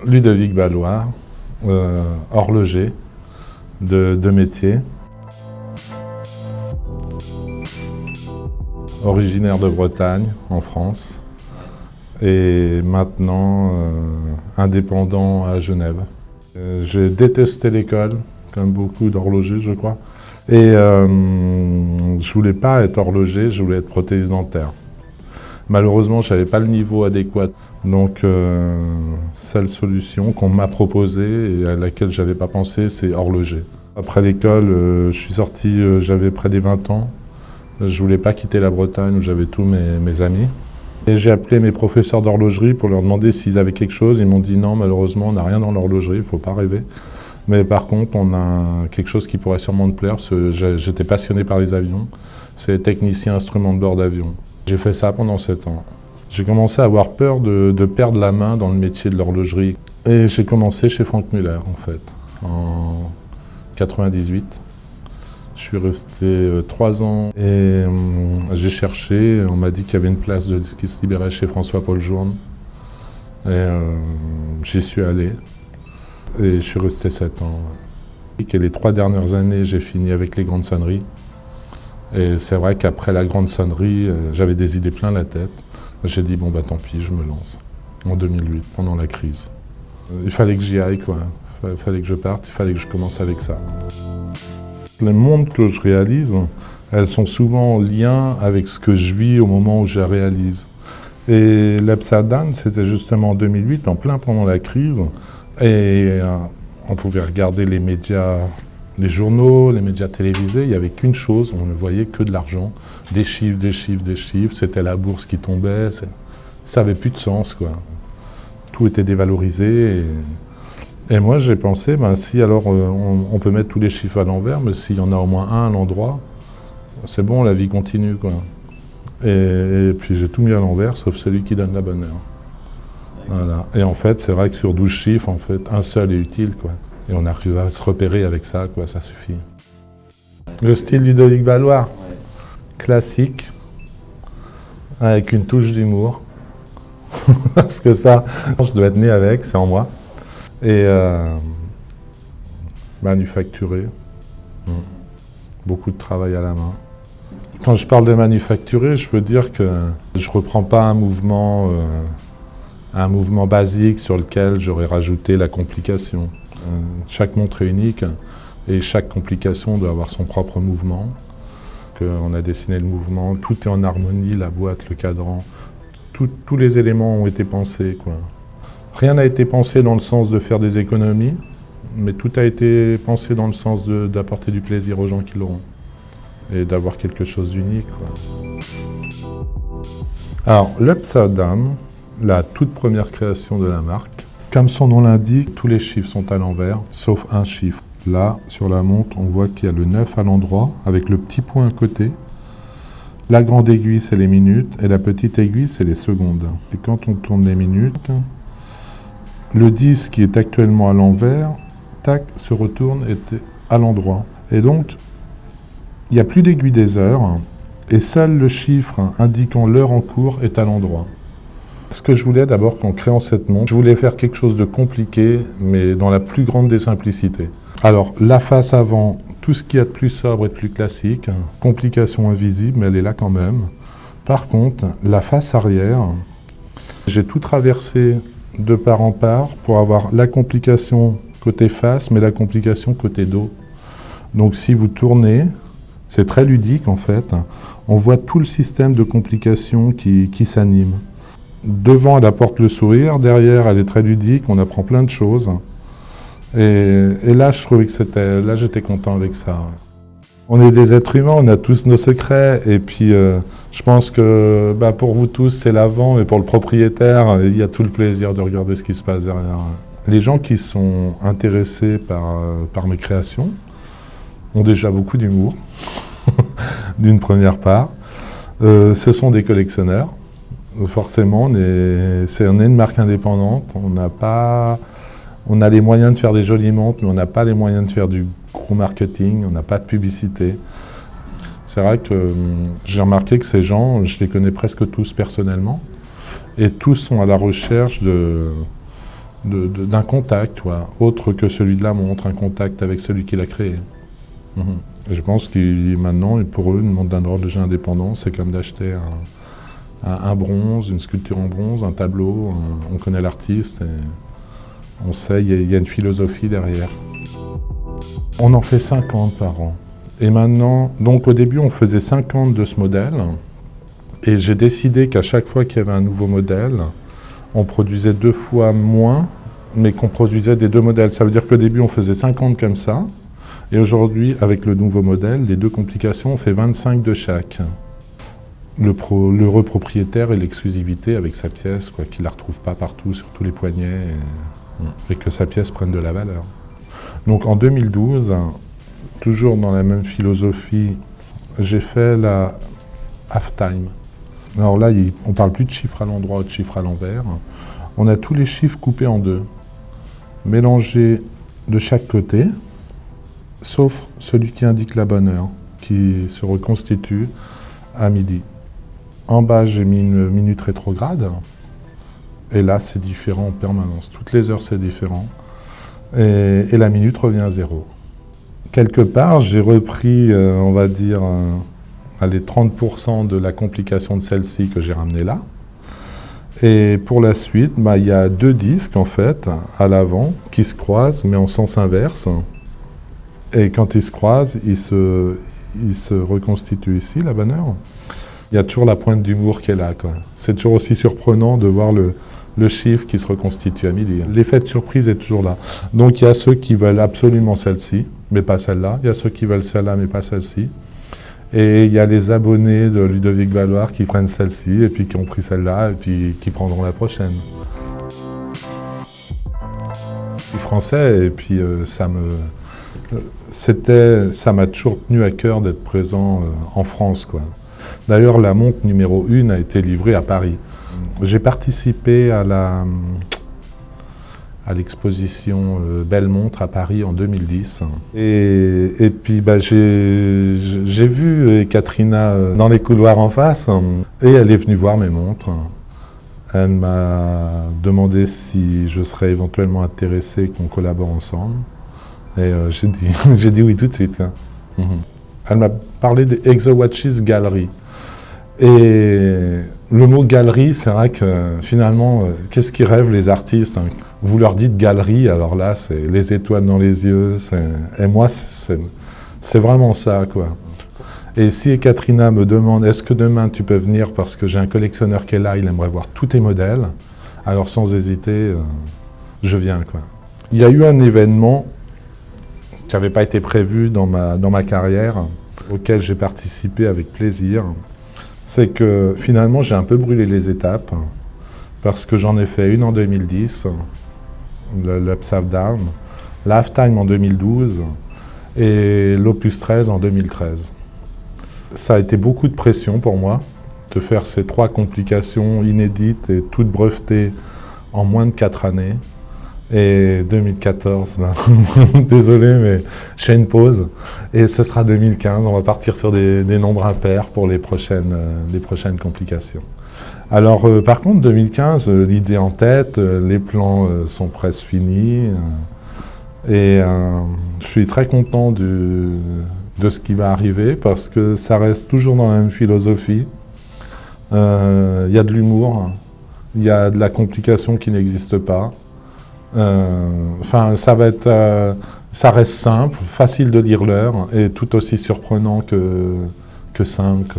Ludovic Ballois, horloger de métier, originaire de Bretagne, en France, et maintenant indépendant à Genève. J'ai détesté l'école, comme beaucoup d'horlogers, je crois, et je voulais pas être horloger, je voulais être prothésiste dentaire. Malheureusement, je n'avais pas le niveau adéquat, donc seule solution qu'on m'a proposée et à laquelle je n'avais pas pensé, c'est horloger. Après l'école, je suis sorti, j'avais près des 20 ans. Je ne voulais pas quitter la Bretagne où j'avais tous mes amis. Et j'ai appelé mes professeurs d'horlogerie pour leur demander s'ils avaient quelque chose. Ils m'ont dit non, malheureusement, on n'a rien dans l'horlogerie, il ne faut pas rêver. Mais par contre, on a quelque chose qui pourrait sûrement te plaire, parce que j'étais passionné par les avions. C'est technicien instrument de bord d'avion. J'ai fait ça pendant 7 ans. J'ai commencé à avoir peur de perdre la main dans le métier de l'horlogerie. Et j'ai commencé chez Franck Muller, en fait, en 98. Je suis resté 3 ans et j'ai cherché. On m'a dit qu'il y avait une place qui se libérait chez François-Paul Journe. Et j'y suis allé. Et je suis resté 7 ans. Et les 3 dernières années, j'ai fini avec les grandes sonneries. Et c'est vrai qu'après la grande sonnerie, j'avais des idées plein la tête. J'ai dit, bon bah tant pis, je me lance. En 2008, pendant la crise. Il fallait que j'y aille, quoi. Il fallait que je parte, il fallait que je commence avec ça. Les montres que je réalise, elles sont souvent en lien avec ce que je vis au moment où je les réalise. Et l'Upside Down, c'était justement en 2008, en plein pendant la crise. Et on pouvait regarder les médias, les journaux, les médias télévisés, il n'y avait qu'une chose, on ne voyait que de l'argent, des chiffres, des chiffres, des chiffres, c'était la bourse qui tombait, ça n'avait plus de sens, quoi. Tout était dévalorisé. Et moi j'ai pensé, ben, si alors on peut mettre tous les chiffres à l'envers, mais s'il y en a au moins un à l'endroit, c'est bon, la vie continue, quoi. Et puis j'ai tout mis à l'envers, sauf celui qui donne la bonne heure. Voilà. Et en fait, c'est vrai que sur 12 chiffres, en fait, un seul est utile, quoi. Et on arrive à se repérer avec ça, quoi, ça suffit. Le style Ludovic Ballois, classique, avec une touche d'humour. Parce que ça, je dois être né avec, c'est en moi. Et manufacturé. Beaucoup de travail à la main. Quand je parle de manufacturé, je veux dire que je ne reprends pas un mouvement basique sur lequel j'aurais rajouté la complication. Chaque montre est unique et chaque complication doit avoir son propre mouvement. On a dessiné le mouvement, tout est en harmonie, la boîte, le cadran, tous les éléments ont été pensés, quoi. Rien n'a été pensé dans le sens de faire des économies, mais tout a été pensé dans le sens d'apporter du plaisir aux gens qui l'auront et d'avoir quelque chose d'unique, quoi. Alors, l'Upside Down, la toute première création de la marque. Comme son nom l'indique, tous les chiffres sont à l'envers, sauf un chiffre. Là, sur la montre, on voit qu'il y a le 9 à l'endroit, avec le petit point à côté. La grande aiguille, c'est les minutes, et la petite aiguille, c'est les secondes. Et quand on tourne les minutes, le 10 qui est actuellement à l'envers, tac, se retourne et est à l'endroit. Et donc, il n'y a plus d'aiguille des heures, et seul le chiffre indiquant l'heure en cours est à l'endroit. Ce que je voulais d'abord, qu'en créant cette montre, je voulais faire quelque chose de compliqué, mais dans la plus grande des simplicités. Alors, la face avant, tout ce qu'il y a de plus sobre et de plus classique, complication invisible, mais elle est là quand même. Par contre, la face arrière, j'ai tout traversé de part en part pour avoir la complication côté face, mais la complication côté dos. Donc si vous tournez, c'est très ludique en fait, on voit tout le système de complications qui s'anime. Devant, elle apporte le sourire, derrière, elle est très ludique, on apprend plein de choses. Et là, je trouvais que là, j'étais content avec ça. Ouais. On est des êtres humains, on a tous nos secrets, et puis je pense que pour vous tous, c'est l'avant, et pour le propriétaire, il y a tout le plaisir de regarder ce qui se passe derrière. Les gens qui sont intéressés par mes créations ont déjà beaucoup d'humour, d'une première part. Ce sont des collectionneurs. Forcément, on est une marque indépendante, on a les moyens de faire des jolies montres, mais on n'a pas les moyens de faire du gros marketing, on n'a pas de publicité. C'est vrai que j'ai remarqué que ces gens, je les connais presque tous personnellement, Et tous sont à la recherche d'un contact, autre que celui de la montre, un contact avec celui qui l'a créé. Et je pense que maintenant, pour eux, une montre d'un horloger indépendant, c'est comme d'acheter un bronze, une sculpture en bronze, un tableau. On connaît l'artiste et on sait, il y a une philosophie derrière. On en fait 50 par an. Et maintenant, donc au début, on faisait 50 de ce modèle. Et j'ai décidé qu'à chaque fois qu'il y avait un nouveau modèle, on produisait 2 fois moins, mais qu'on produisait des 2 modèles. Ça veut dire qu'au début, on faisait 50 comme ça. Et aujourd'hui, avec le nouveau modèle, les 2 complications, on fait 25 de chaque. L'heureux propriétaire et l'exclusivité avec sa pièce, qu'il ne la retrouve pas partout, sur tous les poignets, et que sa pièce prenne de la valeur. Donc en 2012, toujours dans la même philosophie, j'ai fait la half-time. Alors là, on ne parle plus de chiffres à l'endroit ou de chiffres à l'envers. On a tous les chiffres coupés en 2, mélangés de chaque côté, sauf celui qui indique la bonne heure, qui se reconstitue à midi. En bas, j'ai mis une minute rétrograde, et là, c'est différent en permanence. Toutes les heures, c'est différent, et la minute revient à 0. Quelque part, j'ai repris, on va dire, les 30% de la complication de celle-ci que j'ai ramené là. Et pour la suite, il y a 2 disques, en fait, à l'avant, qui se croisent, mais en sens inverse. Et quand ils se croisent, ils se reconstituent ici, la bonne heure. Il y a toujours la pointe d'humour qui est là, C'est toujours aussi surprenant de voir le chiffre qui se reconstitue à midi. L'effet de surprise est toujours là. Donc il y a ceux qui veulent absolument celle-ci, mais pas celle-là. Il y a ceux qui veulent celle-là, mais pas celle-ci. Et il y a les abonnés de Ludovic Valoir qui prennent celle-ci, et puis qui ont pris celle-là, et puis qui prendront la prochaine. Je suis français, et puis ça m'a toujours tenu à cœur d'être présent en France, D'ailleurs, la montre numéro 1 a été livrée à Paris. J'ai participé à l'exposition Belle Montre à Paris en 2010. Et puis j'ai vu Katrina dans les couloirs en face, et elle est venue voir mes montres. Elle m'a demandé si je serais éventuellement intéressé qu'on collabore ensemble. Et j'ai dit oui tout de suite. Elle m'a parlé des ExoWatches Gallery. Et le mot galerie, c'est vrai que finalement, qu'est-ce qu'ils rêvent les artistes, Vous leur dites galerie, alors là, c'est les étoiles dans les yeux. Et moi, c'est vraiment ça, Et si Katrina me demande, est-ce que demain tu peux venir parce que j'ai un collectionneur qui est là, il aimerait voir tous tes modèles, alors sans hésiter, je viens, Il y a eu un événement qui n'avait pas été prévu dans ma carrière, auquel j'ai participé avec plaisir. C'est que finalement, j'ai un peu brûlé les étapes, parce que j'en ai fait une en 2010, l'Upside Down, l'Halftime en 2012 et l'Opus 13 en 2013. Ça a été beaucoup de pression pour moi, de faire ces 3 complications inédites et toutes brevetées en moins de 4 années. Et 2014, désolé, mais je fais une pause. Et ce sera 2015, on va partir sur des nombres impairs pour les prochaines complications. Alors, par contre, 2015, l'idée en tête, les plans sont presque finis. Et je suis très content de ce qui va arriver, parce que ça reste toujours dans la même philosophie. Il y a de l'humour, il y a de la complication qui n'existe pas. Ça reste simple, facile de lire l'heure et tout aussi surprenant que simple,